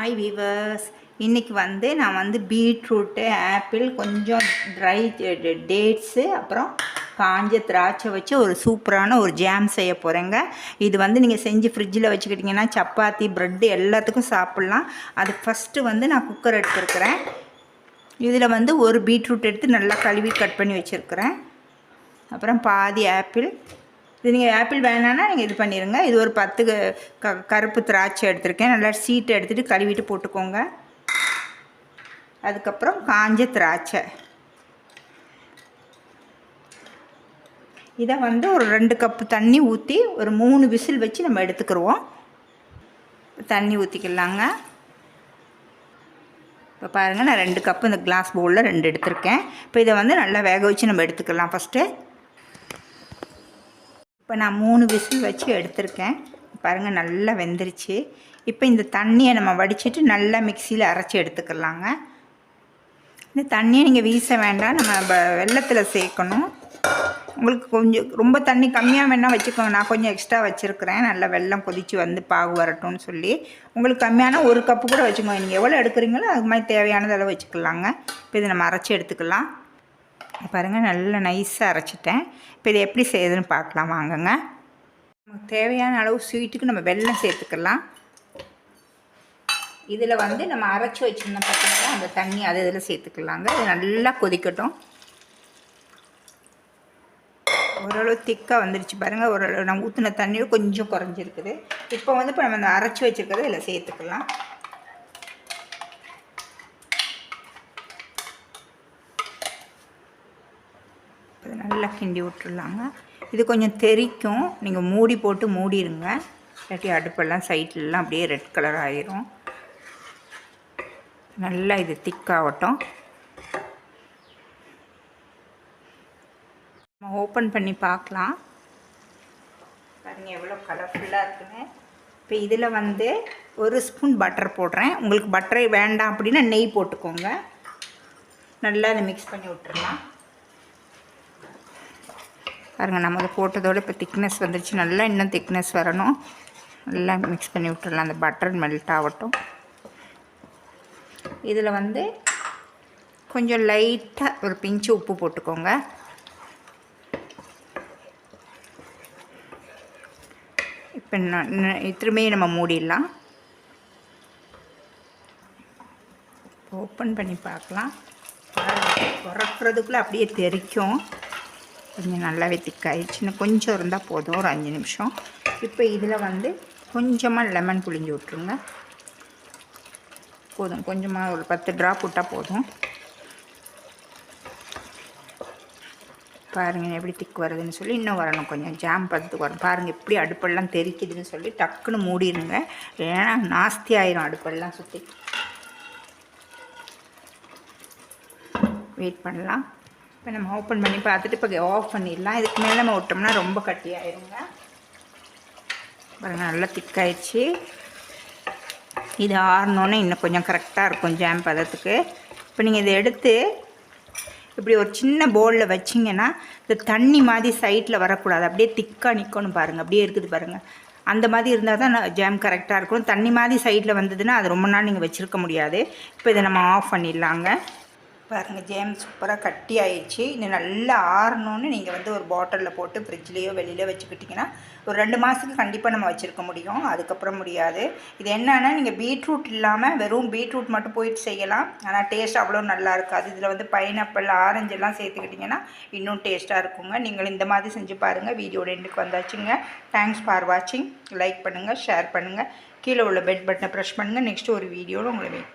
Hi viewers, இன்றைக்கி நான் beetroot, apple, கொஞ்சம் ட்ரை டேட்ஸு, அப்புறம் காஞ்ச திராட்சை வச்சு ஒரு சூப்பரான ஒரு ஜாம் செய்ய போகிறேங்க. இது நீங்கள் செஞ்சு ஃப்ரிட்ஜில் வச்சுக்கிட்டிங்கன்னா சப்பாத்தி, ப்ரெட்டு எல்லாத்துக்கும் சாப்பிட்லாம். அது ஃபஸ்ட்டு நான் குக்கர் எடுத்துருக்கிறேன். இதில் ஒரு பீட்ரூட் எடுத்து நல்லா கழுவி கட் பண்ணி வச்சுருக்கிறேன். அப்புறம் பாதி ஆப்பிள். இது நீங்கள் ஆப்பிள் வேணான்னா நீங்கள் இது பண்ணிடுங்க. இது ஒரு 10 கருப்பு திராட்சை எடுத்திருக்கேன். நல்லா சீட்டை எடுத்துகிட்டு கழுவிட்டு போட்டுக்கோங்க. அதுக்கப்புறம் காஞ்ச திராட்சை. இதை ஒரு 2 கப்பு தண்ணி ஊற்றி ஒரு 3 விசில் வச்சு நம்ம எடுத்துக்கிடுவோம். தண்ணி ஊற்றிக்கலாங்க. இப்போ பாருங்கள், நான் 2 கப்பு இந்த கிளாஸ் பவுலில் 2 எடுத்திருக்கேன். இப்போ இதை நல்லா வேக வச்சு நம்ம எடுத்துக்கலாம் ஃபஸ்ட்டு. இப்போ நான் 3 விசில் வச்சு எடுத்திருக்கேன். பாருங்கள், நல்லா வெந்துருச்சு. இப்போ இந்த தண்ணியை நம்ம வடிச்சிட்டு நல்லா மிக்சியில் அரைச்சி எடுத்துக்கலாங்க. இந்த தண்ணியை நீங்கள் வீச வேண்டாம், நம்ம வெல்லத்தில் சேர்க்கணும். உங்களுக்கு கொஞ்சம் ரொம்ப தண்ணி கம்மியாக வேணால் வச்சுக்கோங்க. நான் கொஞ்சம் எக்ஸ்ட்ரா வச்சுருக்கிறேன். நல்லா வெல்லம் கொதித்து பாகு வரட்டும்னு சொல்லி. உங்களுக்கு கம்மியான 1 கப்பு கூட வச்சுக்கோங்க. நீங்கள் எவ்வளோ எடுக்கிறீங்களோ அது மாதிரி தேவையானது அளவு வச்சுக்கலாங்க. இப்போ இதை நம்ம அரைச்சி எடுத்துக்கலாம். பாருங்கள், நல்லா நைஸாக அரைச்சிட்டேன். இப்போ இதை எப்படி செய்யுதுன்னு பார்க்கலாம் வாங்கங்க. நமக்கு தேவையான அளவு ஸ்வீட்டுக்கு நம்ம வெல்லம் சேர்த்துக்கலாம். இதில் நம்ம அரைச்சி வச்சுருந்தோம் பார்த்தீங்கன்னா அந்த தண்ணி அதை இதில் சேர்த்துக்கலாங்க. இது நல்லா கொதிக்கட்டும். ஓரளவு திக்காக வந்துடுச்சு பாருங்கள். ஓரளவு நான் ஊற்றின தண்ணியும் கொஞ்சம் குறைஞ்சிருக்குது. இப்போ இப்போ நம்ம அந்த அரைச்சி வச்சுருக்கிறத இதில் சேர்த்துக்கலாம். நல்லா கிண்டி விட்டுருலாங்க. இது கொஞ்சம் தெறிக்கும். நீங்கள் மூடி போட்டு மூடிடுங்க. இல்லாட்டி அடுப்பெல்லாம் சைட்லலாம் அப்படியே ரெட் கலர் ஆகிரும். நல்லா இது திக்காகட்டும். நம்ம ஓப்பன் பண்ணி பார்க்கலாம். பாருங்கள் எவ்வளோ கலர்ஃபுல்லாக இருக்குன்னு. இப்போ இதில் 1 ஸ்பூன் பட்டர் போடுறேன். உங்களுக்கு பட்டரை வேண்டாம் அப்படின்னா நெய் போட்டுக்கோங்க. நல்லா அதை மிக்ஸ் பண்ணி விட்டுறலாம். பாருங்கள், நம்ம அதை போட்டதோடு இப்போ திக்னஸ் வந்துடுச்சு. நல்லா இன்னும் திக்னஸ் வரணும். நல்லா மிக்ஸ் பண்ணி விட்டுடலாம். அந்த பட்டர் மெல்ட் ஆகட்டும். இதில் கொஞ்சம் லைட்டாக ஒரு பிஞ்சு உப்பு போட்டுக்கோங்க. இப்போ திரும்பியும் நம்ம மூடிடலாம். ஓப்பன் பண்ணி பார்க்கலாம். உரக்கிறதுக்குள்ளே அப்படியே தெறிக்கும். கொஞ்சம் நல்லாவே திக்காயிடுச்சு. இன்னும் கொஞ்சம் இருந்தால் போதும், ஒரு 5 நிமிஷம். இப்போ இதில் கொஞ்சமாக லெமன் புழிஞ்சு விட்ருங்க. போதும், கொஞ்சமாக ஒரு 10 ட்ராப் விட்டால் போதும். பாருங்கள் எப்படி திக் வருதுன்னு சொல்லி. இன்னும் வரணும், கொஞ்சம் ஜாம் பதத்துக்கு வரும். பாருங்கள் எப்படி அடுப்பெல்லாம் தெரிக்குதுன்னு சொல்லி டக்குன்னு மூடிடுங்க. ஏன்னா நாஸ்தி ஆயிரும் அடுப்பெல்லாம் சுற்றி. வெயிட் பண்ணலாம். இப்போ நம்ம ஓப்பன் பண்ணி பார்த்துட்டு இப்போ ஆஃப் பண்ணிடலாம். இதுக்கு மேலே நம்ம விட்டோம்னா ரொம்ப கட்டி ஆயிருங்க. பாருங்கள், நல்லா திக்காயிடுச்சு. இது ஆறணுன்னே இன்னும் கொஞ்சம் கரெக்டாக இருக்கும் ஜாம் பதத்துக்கு. இப்போ நீங்கள் இதை எடுத்து இப்படி ஒரு சின்ன பவுலில் வச்சிங்கன்னா இந்த தண்ணி மாதிரி சைட்டில் வரக்கூடாது. அப்படியே திக்காக நிற்கணும். பாருங்கள், அப்படியே இருக்குது பாருங்கள். அந்த மாதிரி இருந்தால் தான் ஜாம் கரெக்டாக இருக்கும். தண்ணி மாதிரி சைடில் வந்ததுன்னா அது ரொம்ப நாள் நீங்கள் வச்சுருக்க முடியாது. இப்போ இதை நம்ம ஆஃப் பண்ணிடலாங்க. பாருங்கள், ஜாம் சூப்பராக கட்டி ஆயிடுச்சு. இது நல்லா ஆறணுன்னு நீங்கள் ஒரு பாட்டிலில் போட்டு ஃப்ரிட்ஜ்லேயோ வெளியில வச்சுக்கிட்டிங்கன்னா ஒரு 2 மாதத்துக்கு கண்டிப்பாக நம்ம வச்சுருக்க முடியும். அதுக்கப்புறம் முடியாது. இது என்னன்னா, நீங்கள் பீட்ரூட் இல்லாமல் வெறும் பீட்ரூட் மட்டும் போயிட்டு செய்யலாம். ஆனால் டேஸ்ட் அவ்வளோ நல்லா இருக்காது. இதில் பைனாப்பிள், ஆரஞ்சு எல்லாம் சேர்த்துக்கிட்டிங்கன்னா இன்னும் டேஸ்ட்டாக இருக்குங்க. நீங்கள் இந்த மாதிரி செஞ்சு பாருங்கள். வீடியோட எண்டுக்கு வந்தாச்சுங்க. தேங்க்ஸ் ஃபார் வாட்சிங். லைக் பண்ணுங்கள், ஷேர் பண்ணுங்கள். கீழே உள்ள பெல் பட்டனை ப்ரெஸ் பண்ணுங்கள். நெக்ஸ்ட்டு ஒரு வீடியோவில் உங்களை வெயிட் பண்ணுங்கள்.